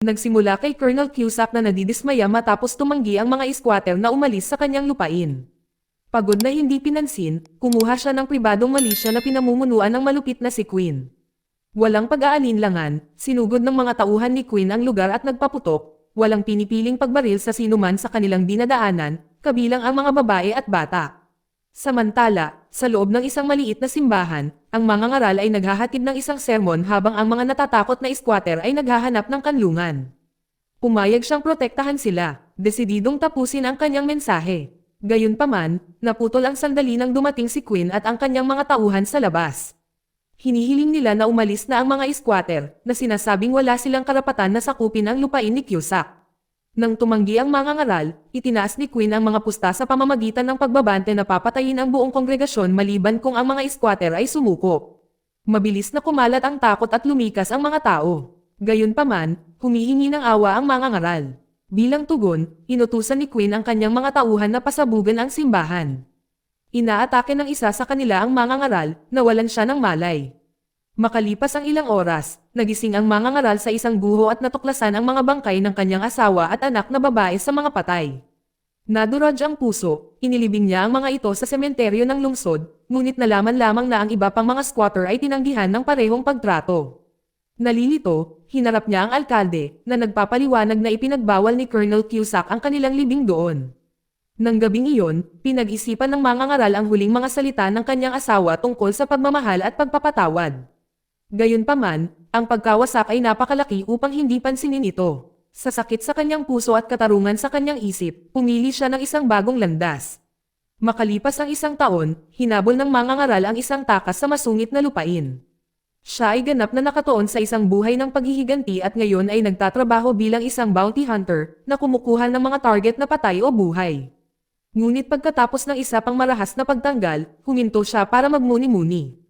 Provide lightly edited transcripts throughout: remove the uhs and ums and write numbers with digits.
Nagsimula kay Colonel Cusack na nadidismaya matapos tumanggi ang mga squatter na umalis sa kanyang lupain. Pagod na hindi pinansin, kumuha siya ng pribadong milisya na pinamumunuan ng malupit na si Queen. Walang pag-aalinlangan, sinugod ng mga tauhan ni Queen ang lugar at nagpaputok, walang pinipiling pagbaril sa sinuman sa kanilang dinadaanan, kabilang ang mga babae at bata. Samantala, sa loob ng isang maliit na simbahan, ang mga ngaral ay naghahatid ng isang sermon habang ang mga natatakot na squatter ay naghahanap ng kanlungan. Pumayag siyang protektahan sila, desididong tapusin ang kanyang mensahe. Gayunpaman, naputol ang sandali nang dumating si Queen at ang kanyang mga tauhan sa labas. Hinihiling nila na umalis na ang mga squatter, na sinasabing wala silang karapatan na sakupin ang lupain ni Cusack. Nang tumanggi ang mga ngaral, itinaas ni Queen ang mga pusta sa pamamagitan ng pagbabante na papatayin ang buong kongregasyon maliban kung ang mga squatter ay sumuko. Mabilis na kumalat ang takot at lumikas ang mga tao. Gayunpaman, humihingi ng awa ang mga ngaral. Bilang tugon, inutusan ni Queen ang kanyang mga tauhan na pasabugan ang simbahan. Inaatake ng isa sa kanila ang mga ngaral, nawalan siya ng malay. Makalipas ang ilang oras, nagising ang mga ngaral sa isang guho at natuklasan ang mga bangkay ng kanyang asawa at anak na babae sa mga patay. Nadurog ang puso, inilibing niya ang mga ito sa sementeryo ng lungsod, ngunit nalaman lamang na ang iba pang mga squatter ay tinanggihan ng parehong pagtrato. Nalilito, hinarap niya ang alkalde, na nagpapaliwanag na ipinagbawal ni Colonel Cusack ang kanilang libing doon. Nang gabing iyon, pinag-isipan ng mga ngaral ang huling mga salita ng kanyang asawa tungkol sa pagmamahal at pagpapatawad. Gayunpaman, ang pagkawasak ay napakalaki upang hindi pansinin ito. Sa sakit sa kanyang puso at katarungan sa kanyang isip, pumili siya ng isang bagong landas. Makalipas ang isang taon, hinabol ng mga ngaral ang isang takas sa masungit na lupain. Siya ay ganap na nakatuon sa isang buhay ng paghihiganti at ngayon ay nagtatrabaho bilang isang bounty hunter na kumukuha ng mga target na patay o buhay. Ngunit pagkatapos ng isa pang marahas na pagtanggal, huminto siya para magmuni-muni.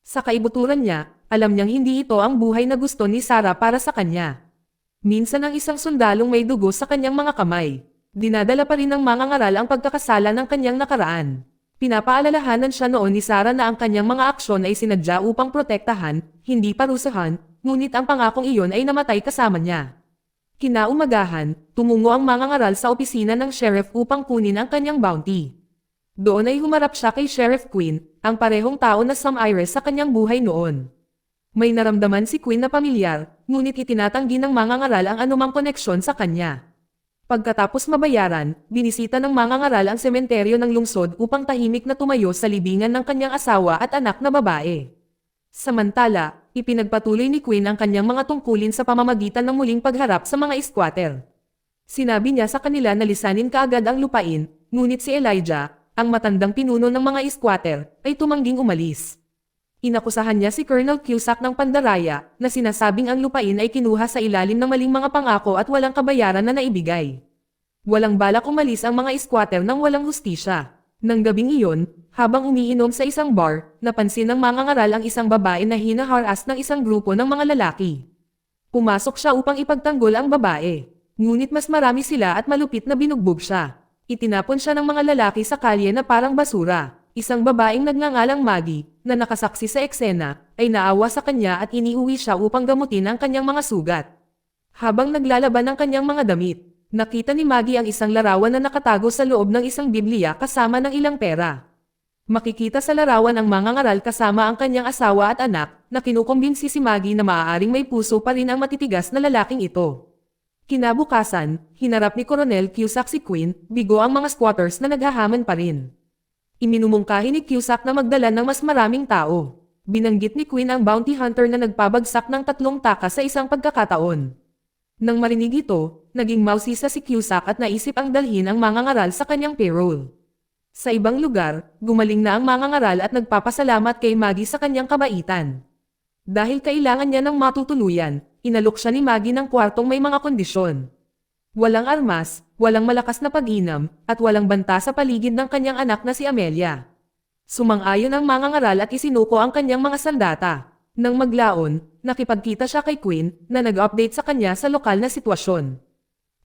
Sa kaibuturan niya, alam niyang hindi ito ang buhay na gusto ni Sarah para sa kanya. Minsan ang isang sundalong may dugo sa kanyang mga kamay. Dinadala pa rin ng mga ngaral ang pagkakasala ng kanyang nakaraan. Pinapaalalahanan siya noon ni Sarah na ang kanyang mga aksyon ay sinadya upang protektahan, hindi parusahan, ngunit ang pangakong iyon ay namatay kasama niya. Kinaumagahan, tumungo ang mga ngaral sa opisina ng sheriff upang kunin ang kanyang bounty. Doon ay humarap siya kay Sheriff Queen, ang parehong tao na Sam Iris sa kanyang buhay noon. May naramdaman si Queen na pamilyar, ngunit itinatanggi ng mga ngaral ang anumang koneksyon sa kanya. Pagkatapos mabayaran, binisita ng mga ngaral ang sementeryo ng lungsod upang tahimik na tumayo sa libingan ng kanyang asawa at anak na babae. Samantala, ipinagpatuloy ni Queen ang kanyang mga tungkulin sa pamamagitan ng muling pagharap sa mga squatter. Sinabi niya sa kanila na lisanin kaagad ang lupain, ngunit si Elijah, ang matandang pinuno ng mga squatter, ay tumangging umalis. Inakusahan niya si Colonel Cusack ng pandaraya, na sinasabing ang lupain ay kinuha sa ilalim ng maling mga pangako at walang kabayaran na naibigay. Walang balak umalis ang mga squatter nang walang hustisya. Nang gabing iyon, habang umiinom sa isang bar, napansin ng mga ngaral ang isang babae na hinaharas ng isang grupo ng mga lalaki. Pumasok siya upang ipagtanggol ang babae. Ngunit mas marami sila at malupit na binugbog siya. Itinapon siya ng mga lalaki sa kalye na parang basura. Isang babaeng nagngangalang Maggie, na nakasaksi sa eksena, ay naawa sa kanya at iniuwi siya upang gamutin ang kanyang mga sugat. Habang naglalaban ang kanyang mga damit, nakita ni Maggie ang isang larawan na nakatago sa loob ng isang Biblia kasama ng ilang pera. Makikita sa larawan ang mga ngaral kasama ang kanyang asawa at anak, na kinukumbinsi si Maggie na maaaring may puso pa rin ang matitigas na lalaking ito. Kinabukasan, hinarap ni Colonel Cusack si Queen, bigo ang mga squatters na naghahaman pa rin. Iminumungkahi ni Cusack na magdala ng mas maraming tao. Binanggit ni Queen ang bounty hunter na nagpabagsak ng 3 takas sa isang pagkakataon. Nang marinig ito, naging mausisa si Cusack at naisip ang dalhin ang mga ngaral sa kanyang payroll. Sa ibang lugar, gumaling na ang mga ngaral at nagpapasalamat kay Maggie sa kanyang kabaitan. Dahil kailangan niya ng matutuluyan, inalok siya ni Maggie ng kwartong may mga kondisyon. Walang armas, walang malakas na pag-inam, at walang banta sa paligid ng kanyang anak na si Amelia. Sumang-ayon ang mga ngaral at isinuko ang kanyang mga sandata. Nang maglaon, nakipagkita siya kay Queen, na nag-update sa kanya sa lokal na sitwasyon.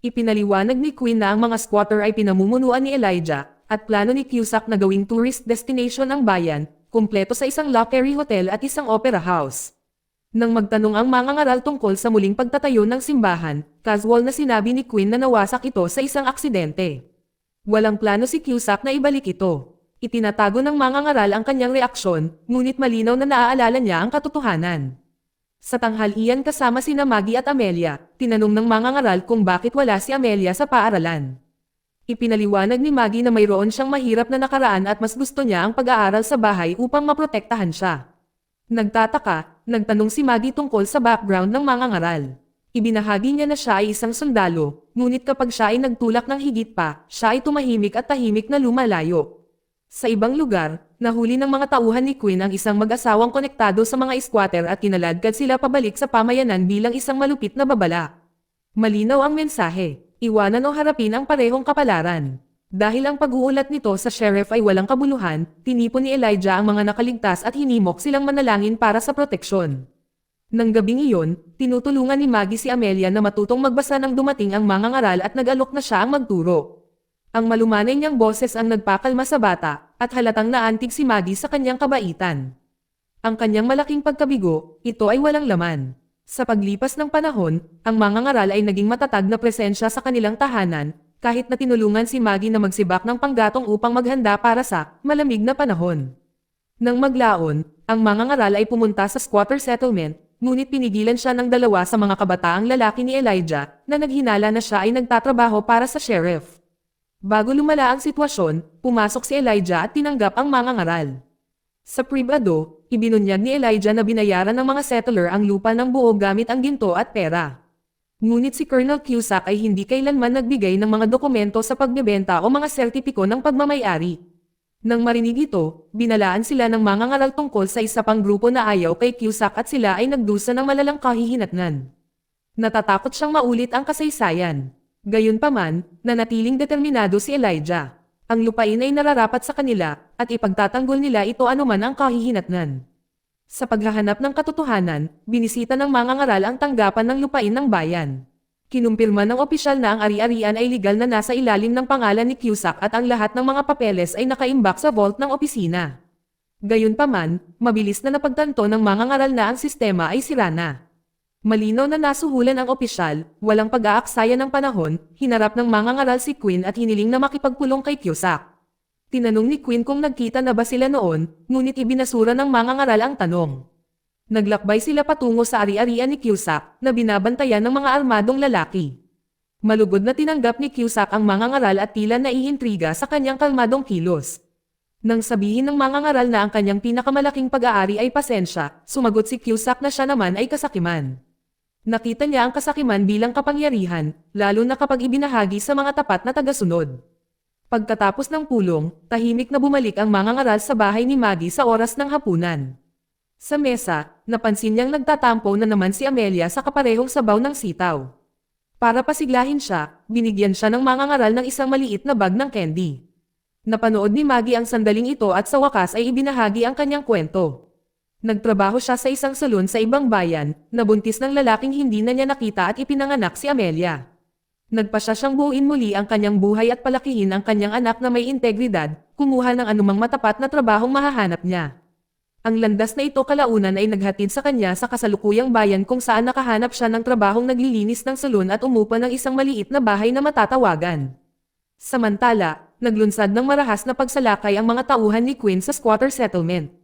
Ipinaliwanag ni Queen na ang mga squatter ay pinamumunuan ni Elijah, at plano ni Cusack na gawing tourist destination ang bayan, kumpleto sa isang luxury hotel at isang opera house. Nang magtanong ang mangangaral tungkol sa muling pagtatayo ng simbahan, casual na sinabi ni Queen na nawasak ito sa isang aksidente. Walang plano si Cusack na ibalik ito. Itinatago ng mangangaral ang kanyang reaksyon, ngunit malinaw na naaalala niya ang katotohanan. Sa tanghalian kasama sina Maggie at Amelia, tinanong ng mangangaral kung bakit wala si Amelia sa paaralan. Ipinaliwanag ni Maggie na mayroon siyang mahirap na nakaraan at mas gusto niya ang pag-aaral sa bahay upang maprotektahan siya. Nagtataka, nagtanong si Maggie tungkol sa background ng mangangaral. Ibinahagi niya na siya ay isang sundalo, ngunit kapag siya ay nagtulak ng higit pa, siya ay tumahimik at tahimik na lumalayo. Sa ibang lugar, nahuli ng mga tauhan ni Queen ang isang mag-asawang konektado sa mga squatter at kinaladkad sila pabalik sa pamayanan bilang isang malupit na babala. Malinaw ang mensahe, iwanan o harapin ang parehong kapalaran. Dahil ang pag-uulat nito sa sheriff ay walang kabuluhan, tinipon ni Elijah ang mga nakaligtas at hinimok silang manalangin para sa proteksyon. Nang gabing iyon, tinutulungan ni Maggie si Amelia na matutong magbasa ng dumating ang mangangaral at nag-alok na siya ang magturo. Ang malumanay niyang boses ang nagpakalma sa bata, at halatang naantig si Maggie sa kanyang kabaitan. Ang kanyang malaking pagkabigo, ito ay walang laman. Sa paglipas ng panahon, ang mangangaral ay naging matatag na presensya sa kanilang tahanan, kahit na tinulungan si Maggie na magsibak ng panggatong upang maghanda para sa malamig na panahon. Nang maglaon, ang mangangaral ay pumunta sa squatter settlement, ngunit pinigilan siya ng dalawa sa mga kabataang lalaki ni Elijah na naghinala na siya ay nagtatrabaho para sa sheriff. Bago lumala ang sitwasyon, pumasok si Elijah at tinanggap ang mangangaral. Sa pribado, ibinunyag ni Elijah na binayaran ng mga settler ang lupa ng buo gamit ang ginto at pera. Ngunit si Colonel Cusack ay hindi kailanman nagbigay ng mga dokumento sa pagbebenta o mga sertipiko ng pagmamayari. Nang marinig ito, binalaan sila ng mangangaral tungkol sa isa pang grupo na ayaw kay Cusack at sila ay nagdusa ng malalang kahihinatnan. Natatakot siyang maulit ang kasaysayan. Gayunpaman, nanatiling determinado si Elijah. Ang lupain ay nararapat sa kanila, at ipagtatanggol nila ito anuman ang kahihinatnan. Sa paghahanap ng katotohanan, binisita ng mangangaral ang tanggapan ng lupain ng bayan. Kinumpirma ng opisyal na ang ari-arian ay legal na nasa ilalim ng pangalan ni Cusack at ang lahat ng mga papeles ay nakaimbak sa vault ng opisina. Gayunpaman, mabilis na napagtanto ng mangangaral na ang sistema ay sira na. Malinaw na nasuhulan ang opisyal, walang pag-aaksaya ng panahon, hinarap ng mangangaral si Queen at hiniling na makipagpulong kay Cusack. Tinanong ni Queen kung nagkita na ba sila noon, ngunit ibinasura ng mangangaral ang tanong. Naglakbay sila patungo sa ari-arian ni Cusack, na binabantayan ng mga armadong lalaki. Malugod na tinanggap ni Cusack ang mangangaral at tila naiintriga sa kanyang kalmadong kilos. Nang sabihin ng mangangaral na ang kanyang pinakamalaking pag-aari ay pasensya, sumagot si Cusack na siya naman ay kasakiman. Nakita niya ang kasakiman bilang kapangyarihan, lalo na kapag ibinahagi sa mga tapat na tagasunod. Pagkatapos ng pulong, tahimik na bumalik ang mangangaral sa bahay ni Maggie sa oras ng hapunan. Sa mesa, napansin niyang nagtatampo na naman si Amelia sa kaparehong sabaw ng sitaw. Para pasiglahin siya, binigyan siya ng mangangaral ng isang maliit na bag ng candy. Napanood ni Maggie ang sandaling ito at sa wakas ay ibinahagi ang kanyang kwento. Nagtrabaho siya sa isang salon sa ibang bayan, nabuntis ng lalaking hindi na niya nakita at ipinanganak si Amelia. Nagpasya siyang buuin muli ang kanyang buhay at palakihin ang kanyang anak na may integridad, kumuha ng anumang matapat na trabahong mahahanap niya. Ang landas na ito kalaunan ay naghatid sa kanya sa kasalukuyang bayan kung saan nakahanap siya ng trabahong naglilinis ng salon at umupa ng isang maliit na bahay na matatawagan. Samantala, naglunsad ng marahas na pagsalakay ang mga tauhan ni Queen sa squatter settlement.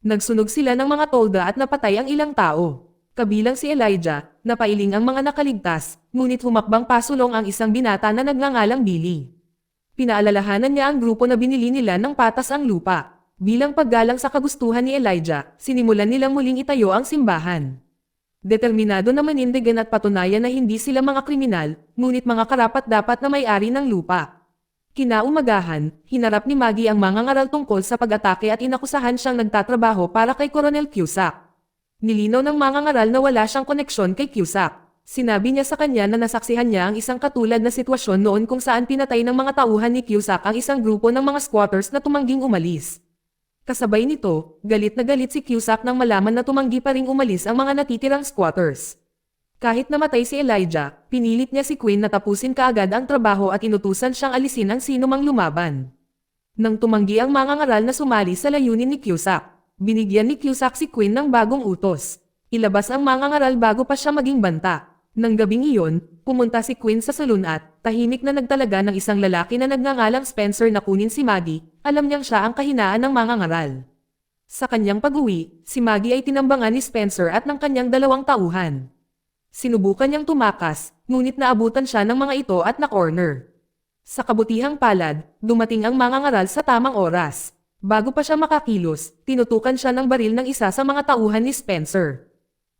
Nagsunog sila ng mga tolda at napatay ang ilang tao. Kabilang si Elijah, napailing ang mga nakaligtas, ngunit humakbang pasulong ang isang binata na nagngangalang Billy. Pinaalalahanan niya ang grupo na binili nila ng patas ang lupa. Bilang paggalang sa kagustuhan ni Elijah, sinimulan nilang muling itayo ang simbahan. Determinado na manindigan at patunayan na hindi sila mga kriminal, ngunit mga karapat-dapat na may-ari ng lupa. Kinaumagahan, hinarap ni Maggie ang mangangaral tungkol sa pag-atake at inakusahan siyang nagtatrabaho para kay Colonel Cusack. Nilinaw ng mangangaral na wala siyang koneksyon kay Cusack. Sinabi niya sa kanya na nasaksihan niya ang isang katulad na sitwasyon noon kung saan pinatay ng mga tauhan ni Cusack ang isang grupo ng mga squatters na tumangging umalis. Kasabay nito, galit na galit si Cusack nang malaman na tumanggi pa ring umalis ang mga natitirang squatters. Kahit namatay si Elijah, pinilit niya si Queen na tapusin kaagad ang trabaho at inutusan siyang alisin ang sino mang lumaban. Nang tumanggi ang mangangaral na sumali sa layunin ni Cusack, binigyan ni Cusack si Queen ng bagong utos. ilabas ang mangangaral bago pa siya maging banta. Nang gabing iyon, pumunta si Quinn sa salon at, tahimik na nagtalaga ng isang lalaki na nagngangalang Spencer na kunin si Maggie, alam niyang siya ang kahinaan ng mangangaral. Sa kanyang pag-uwi, si Maggie ay tinambangan ni Spencer at ng kanyang dalawang tauhan. Sinubukan niyang tumakas, ngunit naabutan siya ng mga ito at na-corner. Sa kabutihang palad, dumating ang mangangaral sa tamang oras. Bago pa siya makakilos, tinutukan siya ng baril ng isa sa mga tauhan ni Spencer.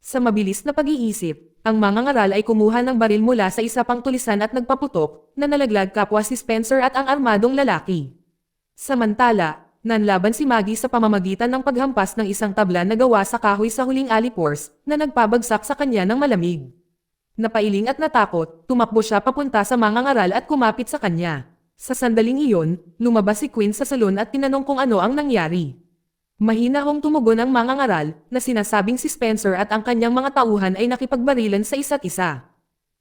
Sa mabilis na pag-iisip, ang mangangaral ay kumuha ng baril mula sa isa pang tulisan at nagpaputok, na nalaglag kapwa si Spencer at ang armadong lalaki. Samantala, nanlaban si Maggie sa pamamagitan ng paghampas ng isang tabla na gawa sa kahoy sa huling alipors, na nagpabagsak sa kanya ng malamig. Napailing at natakot, tumakbo siya papunta sa mangangaral at kumapit sa kanya. Sa sandaling iyon, lumabas si Quinn sa salon at tinanong kung ano ang nangyari. Mahinahong tumugon ang mangangaral, na sinasabing si Spencer at ang kanyang mga tauhan ay nakipagbarilan sa isa't isa.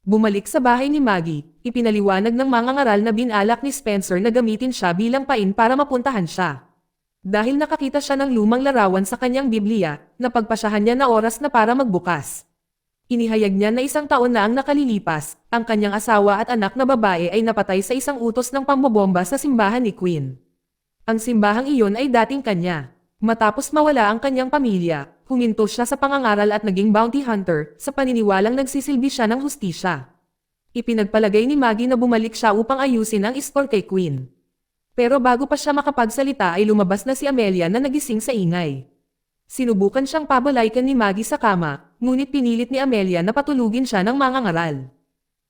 Bumalik sa bahay ni Maggie, ipinaliwanag ng mangangaral na binalak ni Spencer na gamitin siya bilang pain para mapuntahan siya. Dahil nakakita siya ng lumang larawan sa kanyang Biblia, napagpasyahan niya na oras na para magbukas. Inihayag niya na 1 taon na ang nakalilipas, ang kanyang asawa at anak na babae ay napatay sa isang utos ng pambobomba sa simbahan ni Quinn. Ang simbahang iyon ay dating kanya. Matapos mawala ang kanyang pamilya, huminto siya sa pangangaral at naging bounty hunter, sa paniniwalang nagsisilbi siya ng hustisya. Ipinagpalagay ni Maggie na bumalik siya upang ayusin ang score kay Quinn. Pero bago pa siya makapagsalita ay lumabas na si Amelia na nagising sa ingay. Sinubukan siyang pabalaykan ni Maggie sa kama, ngunit pinilit ni Amelia na patulugin siya ng mangangaral.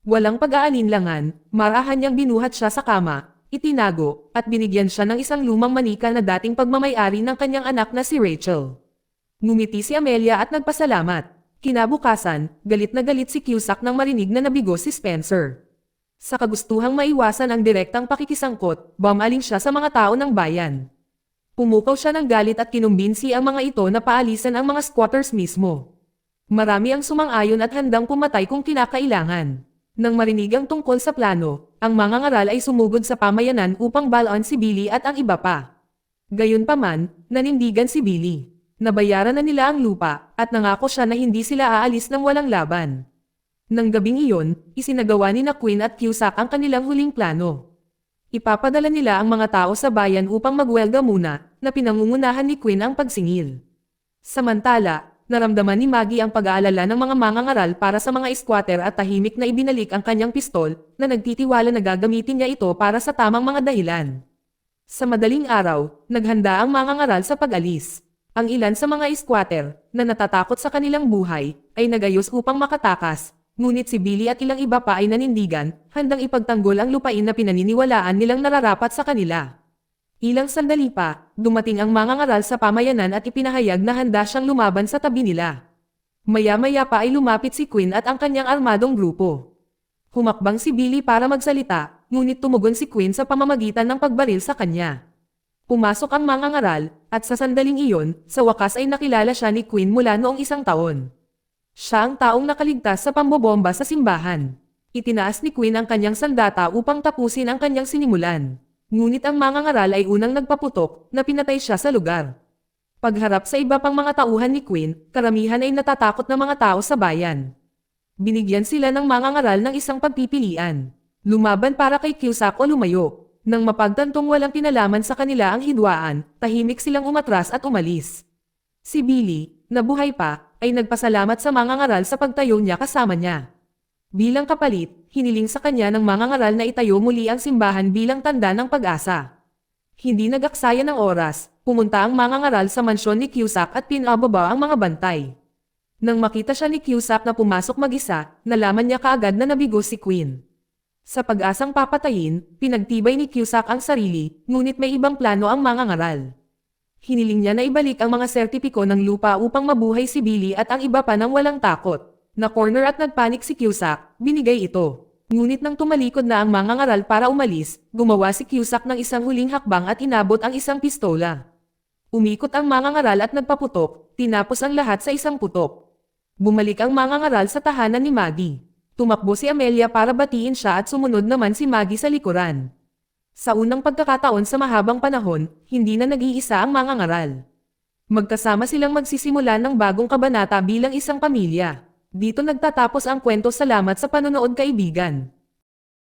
Walang pag-aalinlangan, marahan niyang binuhat siya sa kama, itinago, at binigyan siya ng isang lumang manika na dating pagmamay-ari ng kanyang anak na si Rachel. Ngumiti si Amelia at nagpasalamat. Kinabukasan, galit na galit si Cusack nang marinig na nabigo si Spencer. Sa kagustuhang maiwasan ang direktang pakikisangkot, bumaling siya sa mga tao ng bayan. Pumukaw siya ng galit at kinumbinsi ang mga ito na paalisan ang mga squatters mismo. Marami ang sumang-ayon at handang pumatay kung kinakailangan. Nang marinig ang tungkol sa plano, ang mangangaral ay sumugod sa pamayanan upang balon si Billy at ang iba pa. Gayunpaman, nanindigan si Billy. Nabayaran na nila ang lupa, at nangako siya na hindi sila aalis ng walang laban. Nang gabing iyon, isinagawa ni na Quinn at Cusack ang kanilang huling plano. Ipapadala nila ang mga tao sa bayan upang magwelga muna, na pinangungunahan ni Quinn ang pagsingil. Samantala, naramdaman ni Maggie ang pag-aalala ng mga mangangaral para sa mga squatter at tahimik na ibinalik ang kanyang pistol, na nagtitiwala na gagamitin niya ito para sa tamang mga dahilan. Sa madaling araw, naghanda ang mangangaral sa pag-alis. Ang ilan sa mga squatter, na natatakot sa kanilang buhay, ay nagayos upang makatakas, ngunit si Billy at ilang iba pa ay nanindigan, handang ipagtanggol ang lupain na pinaniniwalaan nilang nararapat sa kanila. Ilang sandali pa, dumating ang mangangaral sa pamayanan at ipinahayag na handa siyang lumaban sa tabi nila. Maya-maya pa ay lumapit si Quinn at ang kanyang armadong grupo. Humakbang si Billy para magsalita, ngunit tumugon si Quinn sa pamamagitan ng pagbaril sa kanya. Pumasok ang mangangaral, at sa sandaling iyon, sa wakas ay nakilala siya ni Quinn mula noong 1 taon. Siya ang taong nakaligtas sa pambobomba sa simbahan. Itinaas ni Quinn ang kanyang sandata upang tapusin ang kanyang sinimulan. Ngunit ang mangangaral ay unang nagpaputok, na pinatay siya sa lugar. Pagharap sa iba pang mga tauhan ni Quinn, karamihan ay natatakot na mga tao sa bayan. Binigyan sila ng mangangaral ng isang pagpipilian. Lumaban para kay Cusack o lumayo. Nang mapagtantong walang kinalaman sa kanila ang hidwaan, tahimik silang umatras at umalis. Si Billy, na buhay pa, ay nagpasalamat sa mangangaral sa pagtayo niya kasama niya. Bilang kapalit, hiniling sa kanya ng mangangaral na itayo muli ang simbahan bilang tanda ng pag-asa. Hindi nagaksaya ng oras, pumunta ang mangangaral sa mansyon ni Cusack at pinababa ang mga bantay. Nang makita siya ni Cusack na pumasok mag-isa, nalaman niya kaagad na nabigo si Quinn. Sa pag-asang papatayin, pinagtibay ni Cusack ang sarili, ngunit may ibang plano ang mangangaral. Hiniling niya na ibalik ang mga sertipiko ng lupa upang mabuhay si Billy at ang iba pa ng walang takot. Na-corner at nagpanik si Cusack, binigay ito. Ngunit nang tumalikod na ang mangangaral para umalis, gumawa si Cusack ng isang huling hakbang at inabot ang isang pistola. Umikot ang mangangaral at nagpaputok, tinapos ang lahat sa isang putok. Bumalik ang mangangaral sa tahanan ni Maggie. Tumakbo si Amelia para batiin siya at sumunod naman si Maggie sa likuran. Sa unang pagkakataon sa mahabang panahon, hindi na nag-iisa ang mangangaral. Magkasama silang magsisimula ng bagong kabanata bilang isang pamilya. Dito nagtatapos ang kwento. Salamat sa panonood, kaibigan.